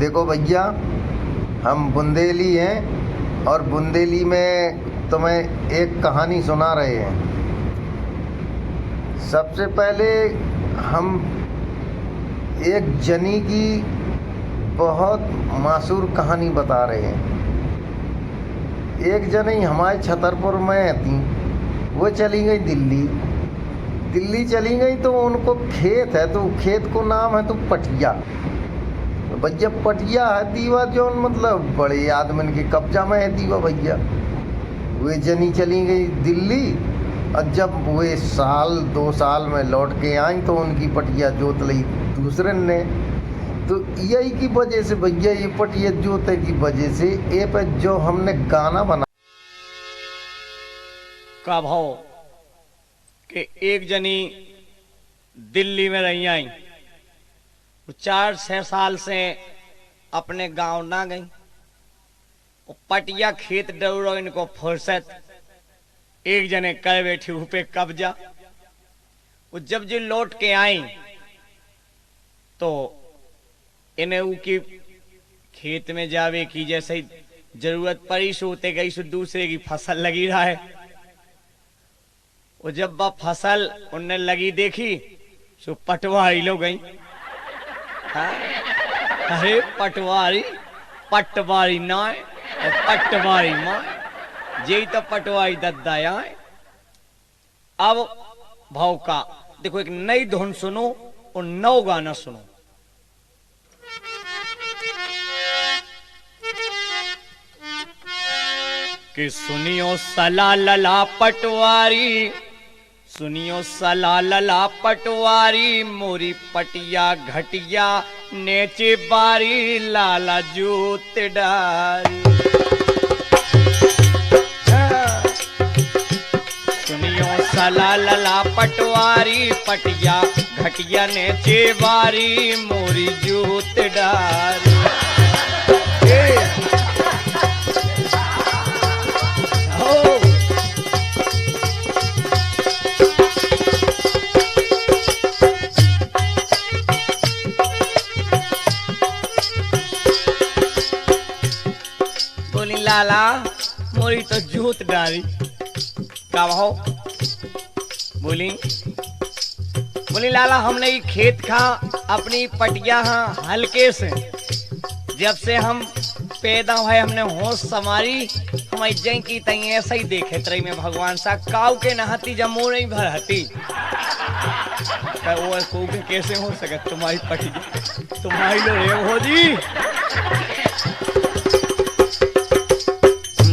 देखो भैया, हम बुंदेली हैं और बुंदेली में तुम्हें एक कहानी सुना रहे हैं। सबसे पहले हम एक जनी की बहुत मशहूर कहानी बता रहे हैं। एक जनी हमारे छतरपुर में थी, वो चली गई दिल्ली चली गई तो उनको खेत है, तो खेत को नाम है तो पटिया। भैया पटिया है दीवा जो मतलब बड़े आदमी के कब्जा में है दीवा भैया। वे जनी चली गई दिल्ली और जब वे साल 2 साल में लौट के आई तो उनकी पटिया जोत ली दूसरे ने। तो यही की वजह से भैया, ये पटिया जोते की वजह से ये पे जो हमने गाना बना का भाव कि एक जनी दिल्ली में रही आई, 4-6 साल से अपने गांव ना गई। पटिया खेत डरो इनको फुर्सत, एक जने कर बैठी पे कब्जा। वो जब जो लौट के आई तो इन्हें उनकी खेत में जावे की जैसे जरूरत पड़ी सोते गई सो दूसरे की फसल लगी रहा है। वो जब वह फसल उनने लगी देखी सो पटवारी लो गई। हाँ? अरे पटवारी ना है, पटवारी माँ यही तो पटवारी दद्दा है। अब भाव का देखो, एक नई धुन सुनो और नौ गाना सुनो। कि सुनियो सला लला पटवारी, सुनियो सला लला पटवारी, मोरी पटिया घटिया नेचे बारी, लाला जूत डारी। सुनियो सला लला पटवारी, पटिया घटिया नेचे बारी, मोरी जूत डारी। लाला मोरी तो जूत डारी का भाव। बोली लाला, हमने ये खेत खा अपनी पटिया हल्के से जब से हम पैदा हुए हमने होश समारी, हमारी जय की तई ऐसा ही देखे तरह में भगवान सा काऊ के नहाती जब मोर ही भर हती। वो को कैसे हो सके तुम्हारी पटिया तुम्हारी लो रे हो जी।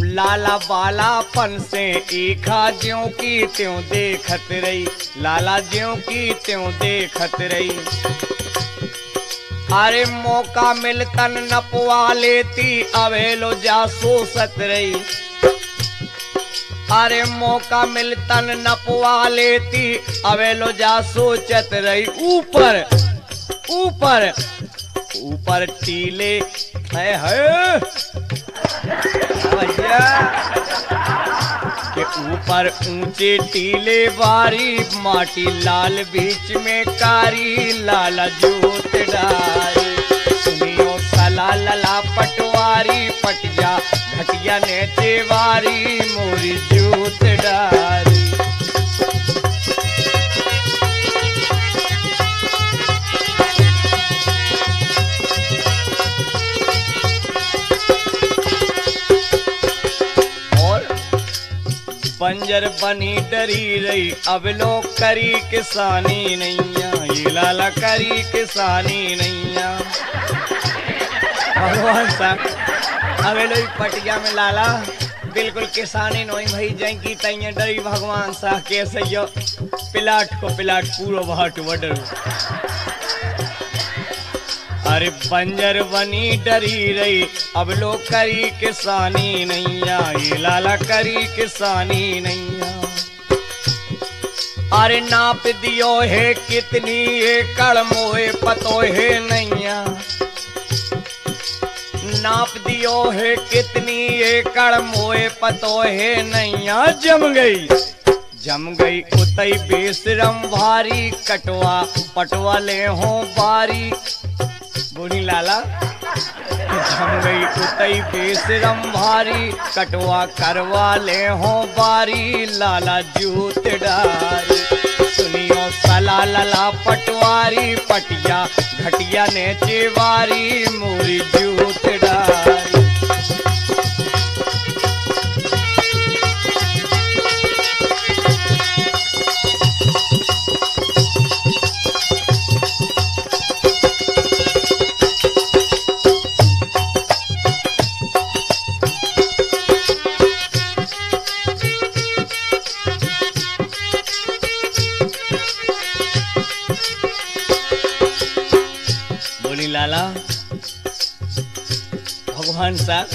लाला बालापन से ईखा ज्यों की त्यों देखत रही, लाला ज्यों की त्यों देखत रही। अरे मौका मिलतन नपवा लेती, अवेलो जा सोसत रही। अरे मौका मिलतन नपवा लेती, अवेलो जा सोचत रही। ऊपर ऊपर ऊपर टीले है के ऊपर ऊंचे टीले बारी, माटी लाल बीच में कारी, लाला जूत डारी। सुनियो सला लला पटवारी, पटिया घटिया नेचे वारी, मोरी जूत डारी। बंजर बनी डरी रही, अब लोग करी किसानी नैया, ये लाला करी किसानी नैया। भगवान साहब अब लोग पटिया में लाला बिल्कुल किसानी नोई भाई जय की तैया डरी। भगवान साहब कैसे यो पिलाट को पिलाट पूरो भाट वडरू। अरे बंजर बनी डरी रही, अब लोग करी किसानी नैया, ये लाला करी किसानी नैया। अरे नाप दियो है कितनी एकड़ मोए पतो है नैया, नाप दियो है कितनी एकड़ मोए पतो है नैया। जम गई उतई बेशरम भारी, कटवा पटवा ले हो बारी। बोली लाला जम गई उतई बेशरम भारी, कटवा करवा ले हो बारी, लाला जूत डारी। सुनियो सला लला पटवारी, पटिया घटिया ने चेवारी, मोरी जूत डारी। लाला भगवान साहब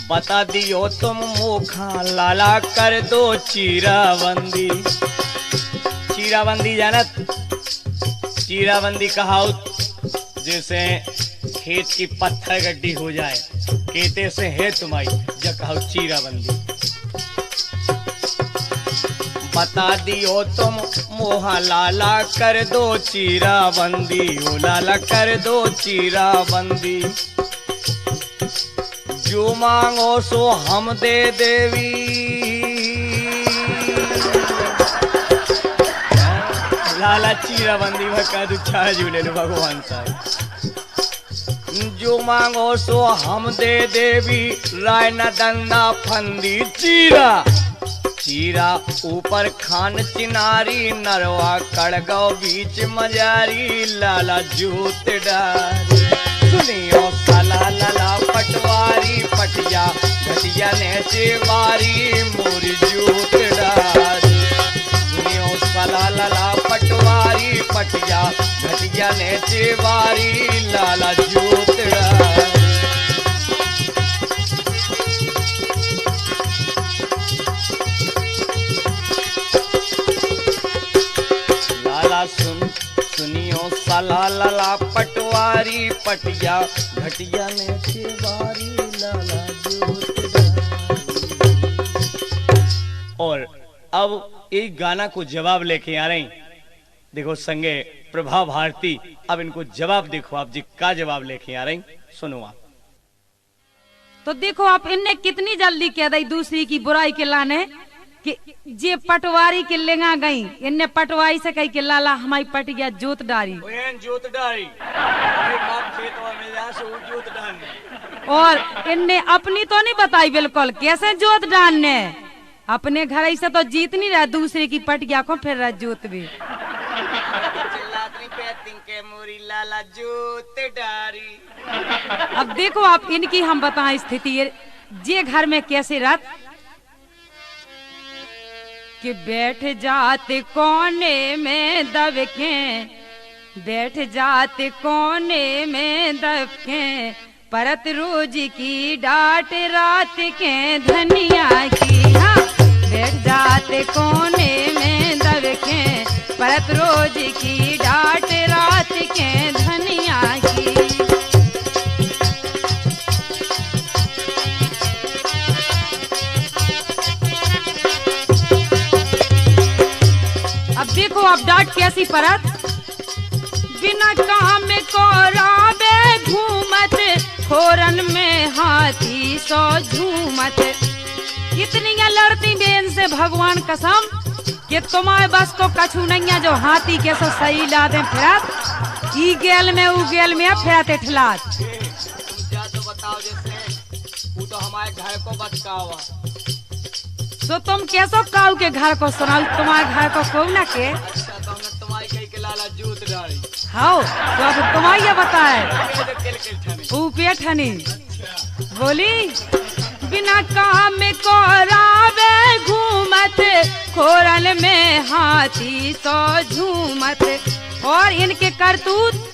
बता दियो तुम मोखा, लाला कर दो चीराबंदी। चीराबंदी जानत? चीराबंदी कहावत जैसे खेत की पत्थर गड्डी हो जाए, केते से है तुम्हारी जब कहो चीराबंदी। बता दियो तुम मोहा, लाला कर दो चीराबंदी, ओ लाला कर दो चीराबंदी। जो मांगो सो हम दे देवी, लाला चीराबंदी में का दुच्छा झूले भगवान साहब। जो मांगो सो हम दे देवी, राय न दंदा फंदी चीरा। चीरा ऊपर खान चिनारी, नरवा कड़गाव बीच मजारी, लाला जूत डारी। सुनियो सला लला पटवारी, पटिया घटिया ने चेवारी, मोरी जूत डारी। सुनियो सला लला पटवारी, पटिया घटिया ने चेवारी, लाला जूत डारी। सुनियो सला लला पटवारी, पटिया घटिया ने चेवारी, लाला जूत डारी। और अब एक गाना को जवाब लेके आ रही, देखो संगे प्रभा भारती। अब इनको जवाब देखो आप जी का जवाब लेके आ रही, सुनो आप। तो देखो आप इनने कितनी जल्दी कह दी दूसरी की बुराई के लाने कि जे पटवारी के लेगा गई, इनने पटवारी से कही कि लाला हमारी पटिया जोत डारी। जोत डारी जोत डालने। और इनने अपनी तो नहीं बताई बिल्कुल कैसे जोत डालने। अपने घर से तो जीत नहीं रहा, दूसरे की पटिया को फिर रहा जोत भी। लाला जोत डारी। अब देखो आप इनकी हम बताएं स्थिति, जे घर में कैसे रात कि बैठ जाते कोने में दबके, बैठ जाते कोने में दबके, परत रोज की डांट रात के धनिया की। हाँ, बैठ जाते कोने में दबके, परत रोज की डांट रात के धनिया की। अब देखो आप डांट कैसी परत। बिना काम को राबे घूमत, खोरन में हाथी सो झूमत। इतनी लड़ती बेन से भगवान कसम कि तुम्हारे बस को कछु नहीं है, जो हाथी के सो सही ला दे फिरत। ई गेल में उ गेल में फिरत इठलात। तो बताओ जैसे वो तो हमारे घर को बचकावा। तो तुम कैसो काऊ के घर को सुनाओ, तुम्हारे घर को कौ ना के। अच्छा तो हमने तुम्हारी कही के लाला जूत डाली। हाँ तो अब तुम्हारी ये बताए ऊपे ठनी बोली। बिना काम को रावे घूमत, खोरन में हाथी सो झूमत। और इनके करतूत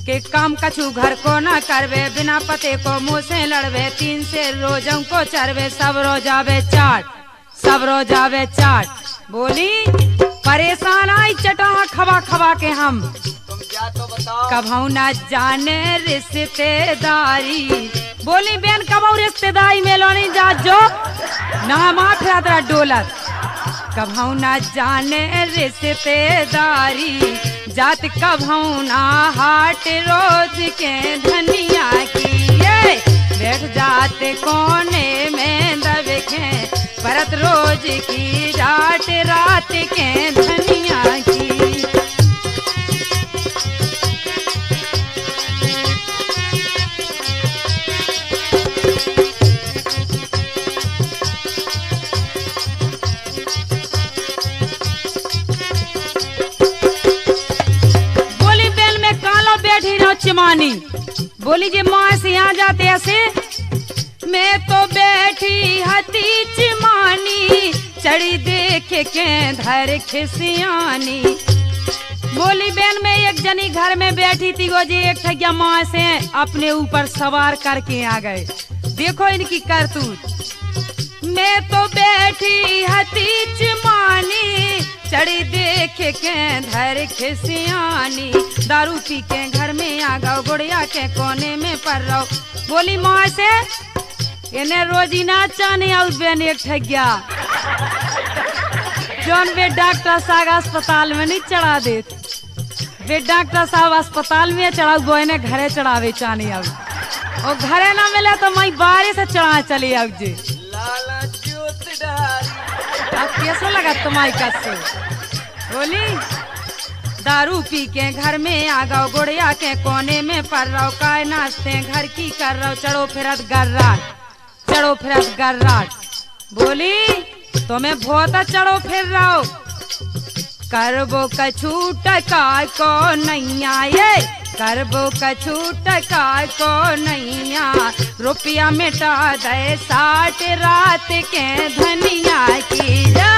के काम कछु घर को ना करवे, बिना पते को मुँह से लड़वे, 3 से रोजों को चरवे, सब रोजावे चाट, सब रोजावे चाट। बोली परेशान आई चटा खवा खवा के हम, तुम क्या तो बताओ। कभू ना जाने रिश्तेदारी। बोली बेन कभू रिश्तेदारी में लो नहीं जा जो ना माँ फिरा तेरा डोलत। कभू ना जाने रिश्तेदारी, जात कभौना हाट रोज के धनिया की ये बैठ जाते कोने में दबके परत रोज की डांट रात के धनिया की। चिमानी बोली जे माँ से यहाँ जाते ऐसे मैं तो बैठी हती चिमानी चढ़ी देख के धर खिसियानी। बोली बहन में एक जनी घर में बैठी थी वो जी एक ठगिया माँ से अपने ऊपर सवार करके आ गए। देखो इनकी करतूत। मैं तो बैठी हती चिमानी चढ़ी देख के धर खिसियानी दारू पी के घर में आ गओ गुड़िया के कोने में पड़ रहो। बोली माँ से इन्हें रोजी ना चाने और बहन एक ठगिया जौन वे डॉक्टर साहब अस्पताल में नहीं चढ़ा दे वे डॉक्टर साहब अस्पताल में चढ़ा वो इन्हें घरे चढ़ावे चाने अब और घरे ना मिले तो मैं बाहर से चढ़ा चली अब जी अब कैसा लगा तुम्हारी कसो। बोली दारू पी के घर में आ गओ गुड़िया के कोने में पड़ रहो काय नाचते घर की कर रहो चढ़ो फिरत गर्राट। बोली तुम्हें बहुत चढ़ो फिर रहो करबो कछूट काय को नैया ये करबो कछूट काय को नैया रुपया मिटा दे 60 रात के धनिया की जा।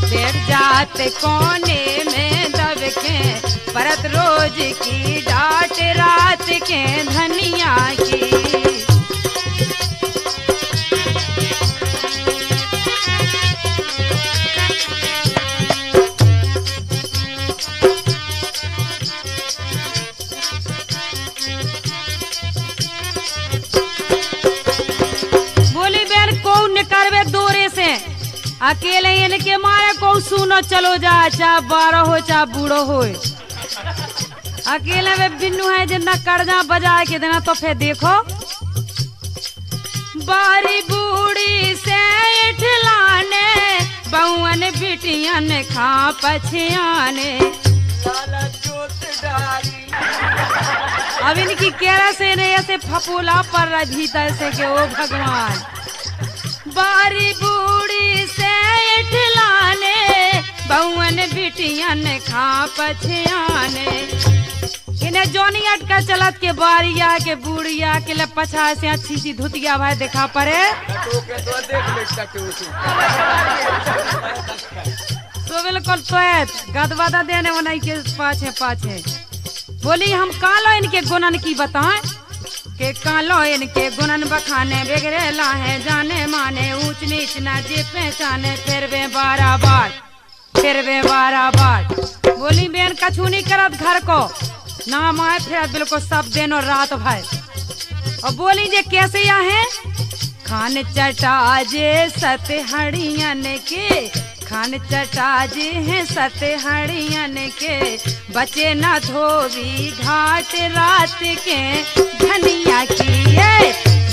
बैठ जाते कोने में दबके परत रोज की डांट रात के धनिया की। अकेले इनके मारे को सुनो चलो जा चाहे 12 हो चाहे बूढ़ो हो अकेले में बिन्नू है जितना कर्जा बजा के देना तो फिर देखो बारी बूढ़ी से इठलाने बहुअन बिटियन खा पछियाने अब इनकी केरा से नहीं ऐसे फपूला पर रहा भीतर से कि ओ भगवान बारी बूढ़ी से इठलाने बहुअन बिटियन खा पछियाने इन्हें जोनी अटका चलत के बारिया के बूढ़िया के ले पछा से अच्छी सी धुतिया भाई देखा पड़े तो बिल्कुल तो गदवादा देने वाला के पाछे पाछे। बोली हम कालो इनके गुणन की बताएं के कालो इनके गुणन बखाने बिगड़ेला है जाने माने ऊंच नीच ना जे पहचाने फिर वे 12 बार बोली बेन कछू नहीं करत घर को नाम आए फिर बिल्कुल सब दिन और रात भाई। और बोली जे कैसे यहाँ है खान चटा जे सतहड़ियन के खान चटा जे हैं सतहड़ियन के बचे न धोबी घाट रात के धनिया की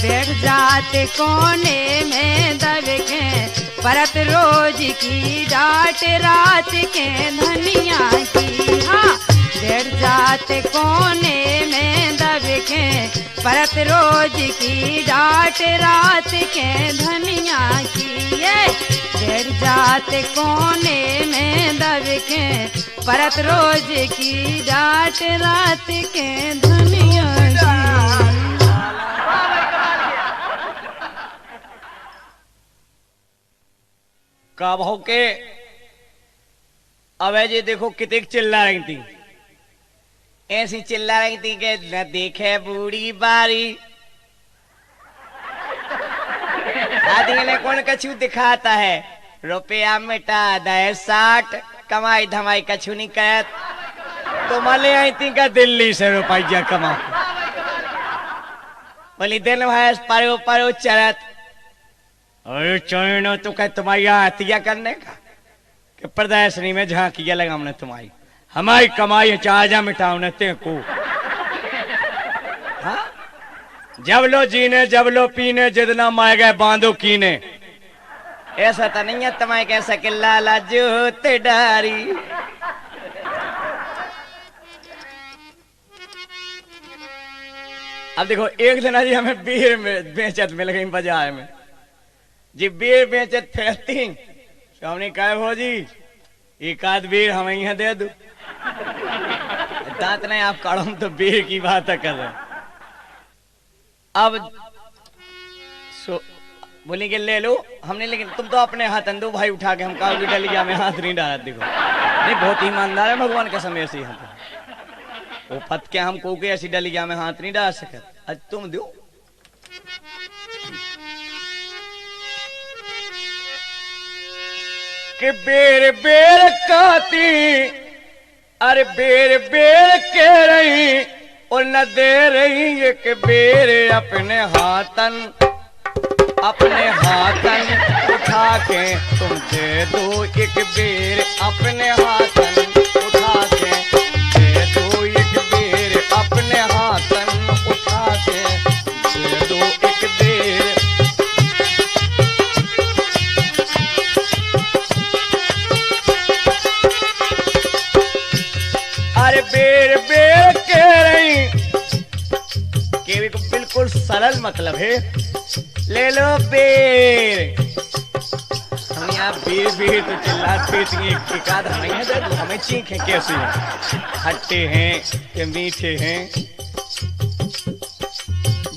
बैठ जाते कोने में दब के परत रोज की डांट रात के धनिया की। हाँ बैठ जाते कोने में दब के परत रोज की डांट रात के धनिया की बैठ जाते कोने में दब के परत रोज की डांट रात के धनिया की। कब हो के अबे जी देखो कितने चिल्ला रही थी ऐसी चिल्ला रही थी कि न देखे बूढ़ी बारी आदमी ने कौन कछू दिखाता है रुपया मिटा दे 60 कमाई धमाई कछू नहीं कहत तो मले आई थी का दिल्ली से रुपया कमा बोली दिन भैंस परो परो चरत। अरे चोनो तो कह तुम्हारी हत्या करने का कि प्रदर्शनी में झांकिया लगा हमने तुम्हारी, हमारी कमाई चाजा मिटाओ न ते को। हाँ? जब लो जीने जब लो पीने जितना माए गए बांधो कीने। ऐसा तो नहीं है तुम्हारे कैसा कि लाला जोते डारी। अब देखो एक दिन जी हमें बीर में बेचत मिल गई बाजार में जी, बीर बेचत फैलती तो हमने कहा हो जी एक आध बीर हमें यहाँ दे दो। दांत नहीं आप काढ़ो तो बीर की बात कर रहे। अब बोली कि ले लो हमने, लेकिन तुम तो अपने हाथ अंदो भाई उठा के हम कहा डलिया में हाथ नहीं डाला। देखो नहीं बहुत ईमानदार है भगवान का समय से यहाँ वो पत के हम को ऐसी डलिया में हाथ नहीं डाल सके। आज तुम दो कि बेर बेर काती, अरे बेर बेर के रही और न दे रही है कि बेर अपने हाथन उठा के तुम दे दो एक बेर अपने हाथन उठा के दे दो एक बेर अपने हाथन उठा के दे दो एक बेर। अरे बेर बेर के रही के भी बिल्कुल सरल मतलब है, ले लो बेर। हम यहाँ बीर बीर तो चिल्लाते थे एक आध हमें है दे दो, हमें चीख है कैसे खट्टे हैं कि मीठे हैं।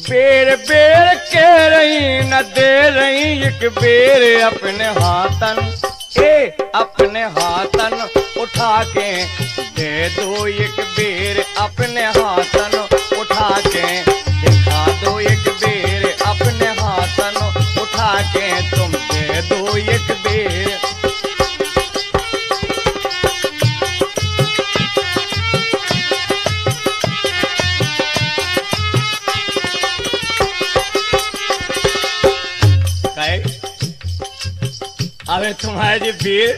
बेर बेर के रही न दे रही एक बेर अपने हाथन अपने हाथन उठा के दे दो एक बेर अपने हाथन उठा के दिखा दो एक बेर अपने हाथन उठा के तुम दे दो एक बेर। अबे तुम्हारे जी बेर,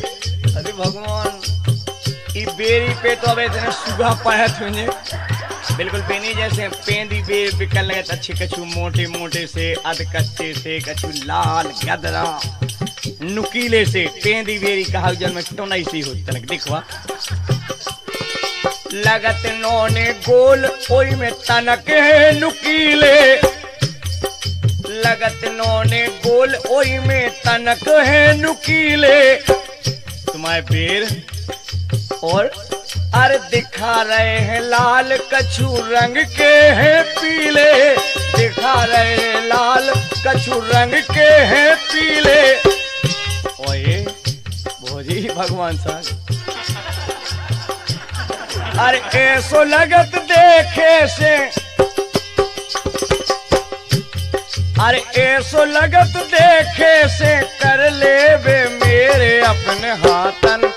अरे भगवान ये बेरी पे तो अब इतने सुगा पाया तुझे बिल्कुल बेनी जैसे पेंदी बेर बिकल लगे अच्छे कछु मोटे मोटे से अध कच्चे से कछु लाल गदरा नुकीले से पेंदी बेरी कहा जन्म टोनाई सी हो तलक दिखवा लगत नोने गोल ओई में तनक है नुकीले, लगत नोने गोल ओई में तनक है नुकीले तुम्हारे बेर। और अरे दिखा रहे हैं लाल कछु रंग के हैं पीले, दिखा रहे हैं लाल कछु रंग के हैं पीले। ओए भोजी भगवान साहब अरे ऐसो लगत देखे से, अरे ऐसो लगत देखे से कर ले वे मेरे अपने हाथन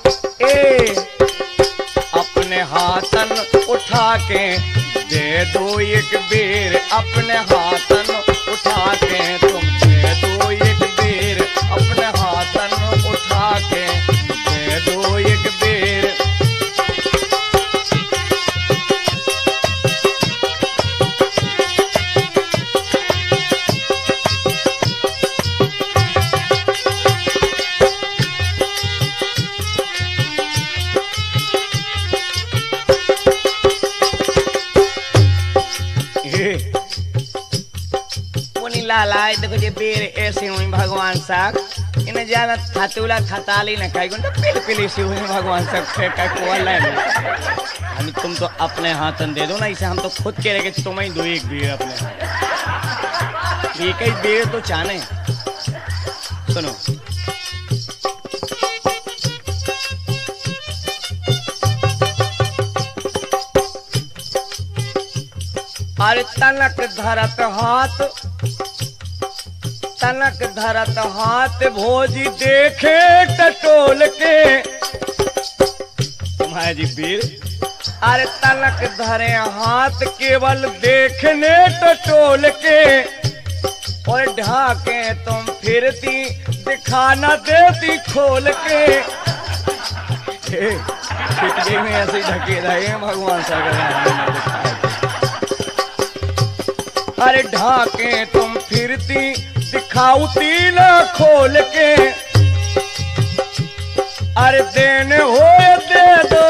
अपने हाथन उठा के दे दो एक बेर अपने हाथन उठा के तुम दे दो एक बेर अपने हाथन उठा के दे दो एक बेर। लाला देखो जे बेर ऐसे हुई भगवान साहब इन्हें ज्यादा थतुला थताली न खाई गुंडा पिल पिली सी हुई भगवान साहब फेंका को हम तुम तो अपने हाथन दे दो ना, इसे हम तो खुद कह रहे कि तुम ही दो एक बेर अपने हाथ, एक ही बेर तो चाहने। सुनो अरे तनक धरत हाथ, तनक धरत हाथ भोजी देखे टटोल के तुम्हारे जी बीर अरे तलक धरे हाथ केवल देखने टटोल के, और ढाके तुम फिरती दिखाना देती खोल के। छिटके में ऐसे ढके रहे भगवान सागर। अरे ढाके तुम फिरती दिखाऊती ना खोल के, अरे देने हो दे दो,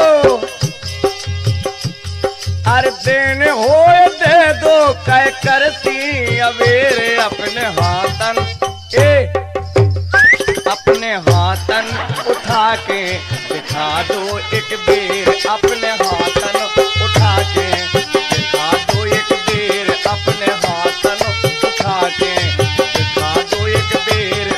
अरे देने हो दे दो, कह करती अबेरे अपने हाथन, अपने हाथन उठा के दिखा दो एक बेर, अपने हाथन उठा के दिखा दो एक बेर, अपने हाथन उठा के दिखा दो एक बेर।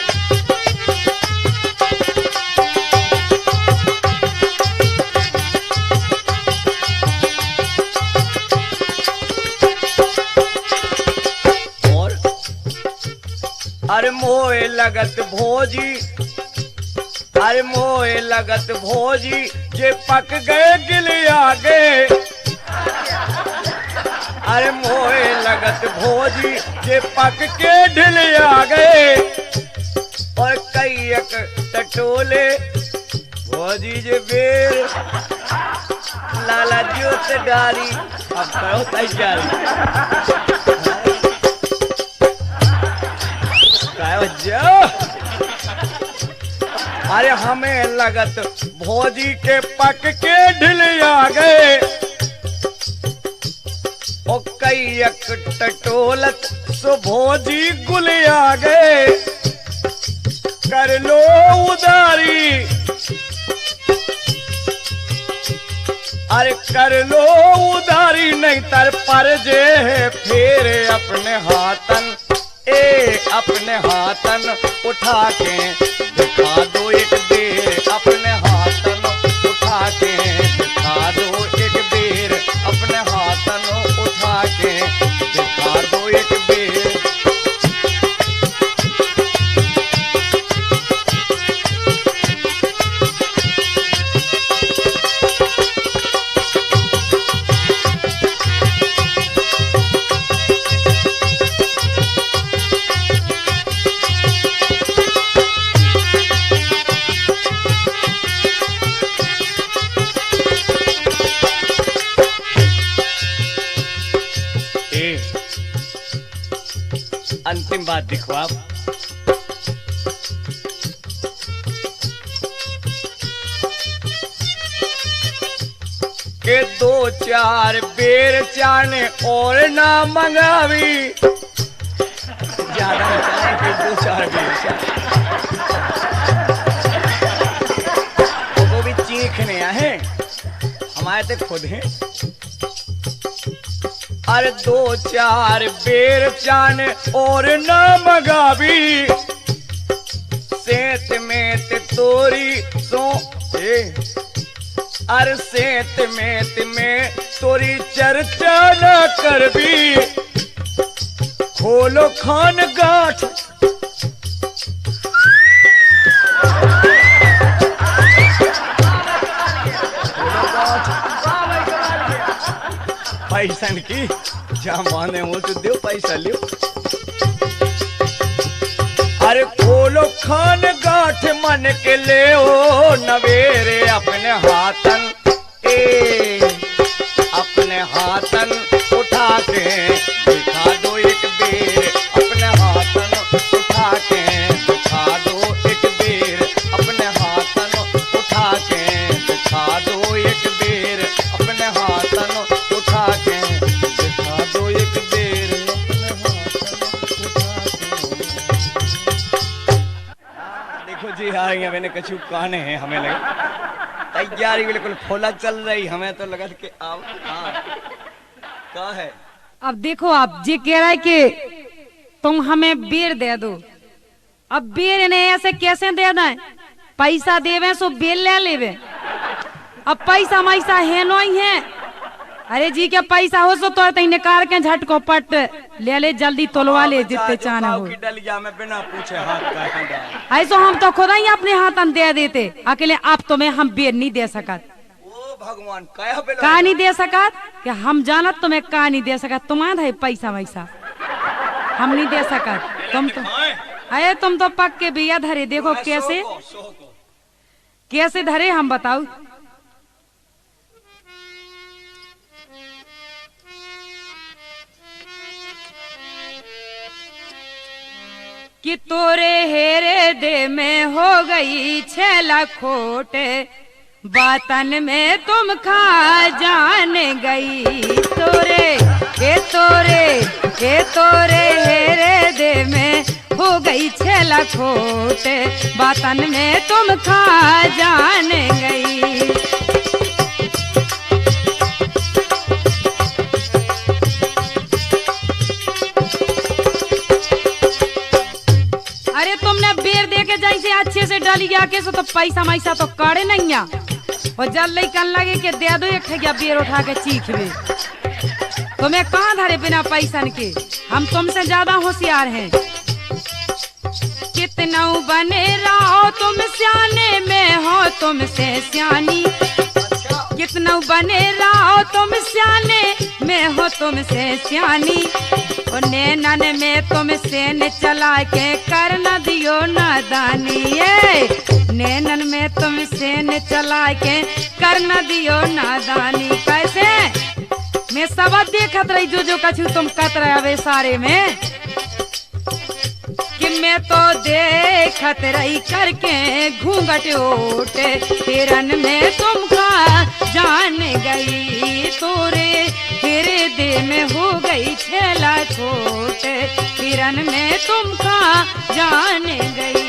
अरे मोए लगत भोजी, अरे मोए लगत भोजी, जे पक गए गिलिया गए। अरे मोए लगत भोजी, जे पक के ढिलिया गए, और कई एक टटोले भोजी जे बेर, लाला जोत डारी। अब करो तैयारी। अरे हमें लगत भोजी के पक के ढिलिया गए, ओ कई एक टटोलत सो भोजी गुलिया गए। कर लो उदारी, अरे कर लो उदारी, नहीं तर पर जे फेरे अपने हाथन, अपने हाथन उठा के दिखा दो एक बेर, अपने हाथन उठा के दिखा दो एक बेर, अपने हाथन उठा के दिखा दो एक बेर। अंतिम बात देखो आप, के दो चार बेर चाने और ना मंगावी, ज्यादा चाहे कि दो चार बेर चाने, वो भी चीखने हैं, हमारे तो खुद हैं। अरे दो चार बेर चाने और न मगावी, सेत में ते तोरी सो, अरे सेत में तोरी चर्चा न करबी, खोलो खान गाठ, पैसा की जहाँ बांधे हो तो दो पैसा लियो। अरे खोलो खान गाठ मन के ले ओ नवेरे, अपने हाथन अपने हाथन उठा के दिखा दो एक बेर, अपने हाथन उठा के दिखा दो एक बेर, अपने हाथन उठा के दिखा दो एक बेर, अपने हाथन उठा के दिखा दो एक बेर, अपने हाथन उठा के। देखो जी हाँ, मैंने कछु कहने हैं, हमें लगे तैयारी बिल्कुल फुला चल रही, हमें तो लगा कि आओ। हाँ क्या है? अब देखो आप जी कह रहा है कि तुम हमें बेर दे दो, अब बेर इन्हें ऐसे कैसे देना है? पैसा देवे सो बेर ले लेवे, अब पैसा मैसा है नो ही है। अरे जी क्या पैसा हो सो तो निकाल के झटको पट ले ले, जल्दी तोलवा ले जितने चाहना हो। में बिना पूछे हाथ का ऐसो हम तो खुद ही अपने हाथ दे देते अकेले, आप तुम्हें हम बेर नहीं दे सकत। ओ भगवान कया बेलो का नहीं दे सकत कि हम जानत तुम्हें का नहीं दे सकत, तुम्हारा है पैसा वैसा हम नहीं दे सकत। तुम तो अरे तुम तो पक के बिया धरे, देखो कैसे कैसे धरे हम बताओ। कि तोरे हेरे दे में हो गई 6 लाख खोट, बातन में तुम खा जान गई। तोरे हेरे दे में हो गई 6 लाख खोट, बातन में तुम खा जान गई। अरे तुमने बेर दे के जैसे अच्छे से डाली गया के तो पैसा मैसा तो काढ़े नहीं आ, और जल्दी कन लगे कि दे दो एक ठगिया बेर उठा के चीखवे। तुम्हें कहाँ धरे बिना पैसा के, हम तुमसे ज्यादा होशियार हैं। कितना बने रहो तुम सियाने में हो तुमसे सियानी, कितना बने रहो तुम सियाने में हो तुमसे सियानी। और नैनन में तुम सेन चला के कर न दियो नादानी, नैनन में तुम सेन चला के कर न दियो नादानी। कैसे मैं सब देखत रही जो कछु तुम कत रहे सारे में, कि मैं तो देखत रही करके घूंघट ओट, हिरन में तुम खा जान गई। तोरे हेरे दे में हो गई 6 लाख खोट, हिरन में तुम खा जान गई।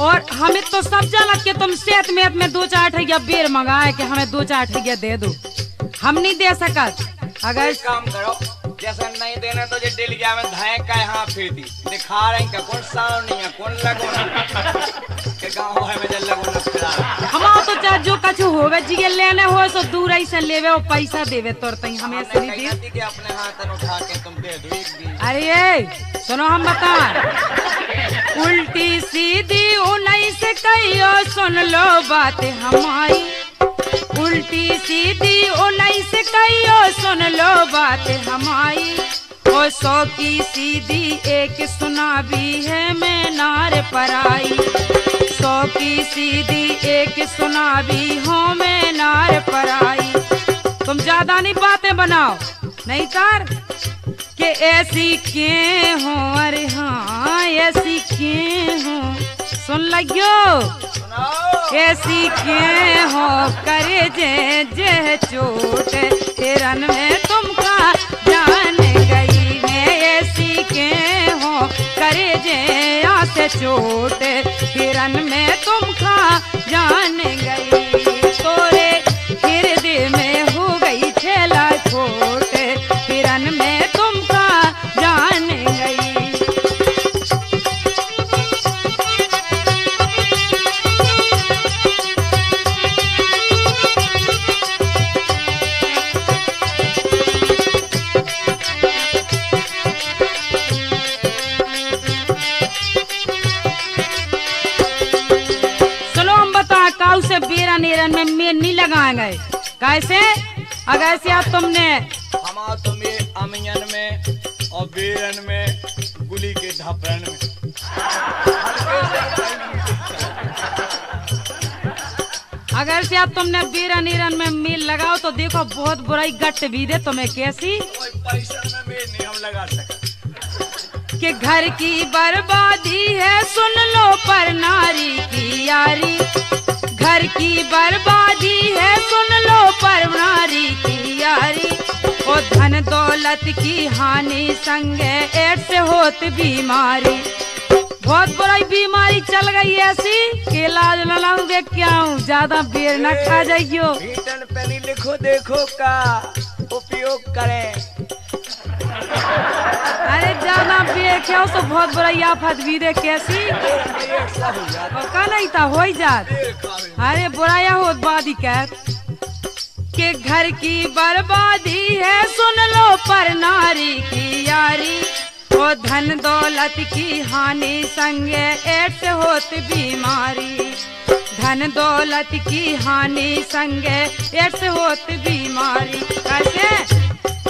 और हमें तो सब जानत कि तुम सेहत में 2-4 ठगिया बेर मंगाए कि हमें 2-4 ठगिया दे दो, हम नहीं दे सकत। अगर काम करो जैसा नहीं देना तो जे डेली गया में धाए का यहाँ फिर दी दिखा रहे हैं कौन साल नहीं है कौन लगो के गांव है में जल लगो न फिरा हम तो चाहे जो कछु होवे जी लेने हो सो दूर ऐसे लेवे और पैसा देवे तुरंत ही हमें ऐसे नहीं दी कि अपने हाथ उठा के तुम दे दो एक दी। अरे सुनो हम बता, उल्टी सीधी उन्हीं से कहियो सुन लो बात हमारी, उल्टी सीधी उन्हीं से कहियो सुन लो बात हमारी। ओ 100 की सीधी एक सुना भी है मैं नार पर आई, 100 की सीधी एक सुना भी हो मैं नार पर आई। तुम ज्यादा नहीं बातें बनाओ नहीं तार कि ऐसी के हो, अरे हाँ ऐसी के हो, सुन लगियो ऐसी के हो करे जे जे चोट, हिरन में तुमका जान गई। मैं ऐसी के हो करे जे आसे चोट, हिरन में तुमका जान गई। तोरे हृदय में हो गई 6 लाख खोट, हिरन में तुमका जान गई। से बेरा नेरन में मेल नहीं लगाएंगे। कैसे अगर से आप तुमने हमारा तो मेरे अमियन में और बेरन में गुली के धपरन में अगर से आप तुमने बेरा नेरन में मेल लगाओ तो देखो बहुत बुराई गट भी दे तुम्हें। कैसी पैसा में मेल नहीं हम लगा सकते कि घर की बर्बादी है सुन लो पर नारी की यारी, घर की बर्बादी है सुन लो पर नारी की यारी। ओ धन दौलत की हानि संगे एड्स से होत बीमारी, बहुत बुरी बीमारी चल गई ऐसी कि इलाज न लाऊंगे क्या हूँ, ज्यादा बेर न खा जाइयो। रिटर्न पे नहीं लिखो देखो का उपयोग करें। अरे ज्यादा बेर देखे हो तो बहुत बुरा फतवी दे कैसी का नहीं था हो ही जात। अरे बुराया हो बादी कर के घर की बर्बादी है सुन लो पर नारी की यारी। वो धन दौलत की हानि संगे एड्स होत बीमारी। धन दौलत की हानि संगे एड्स होत बीमारी। कैसे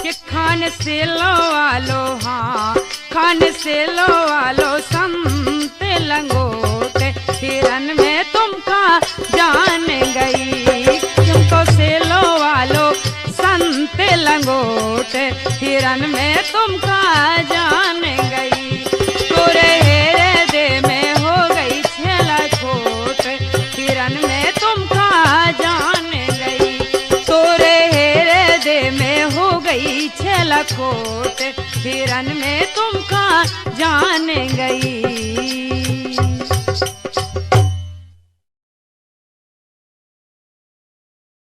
कि खान से लो आलो हाँ खान से लो आलो संत लंगोटे हिरन में तुमका जान गई। तुमको से लो आलो संत लंगोटे हिरन में तुमका जान गई। तोरे हेरे दे में हो गई छेला छोट हिरन में तुमका जान गई। तोरे हेरे दे में हो गई छेला खोट हिरन में तुमका जान गई।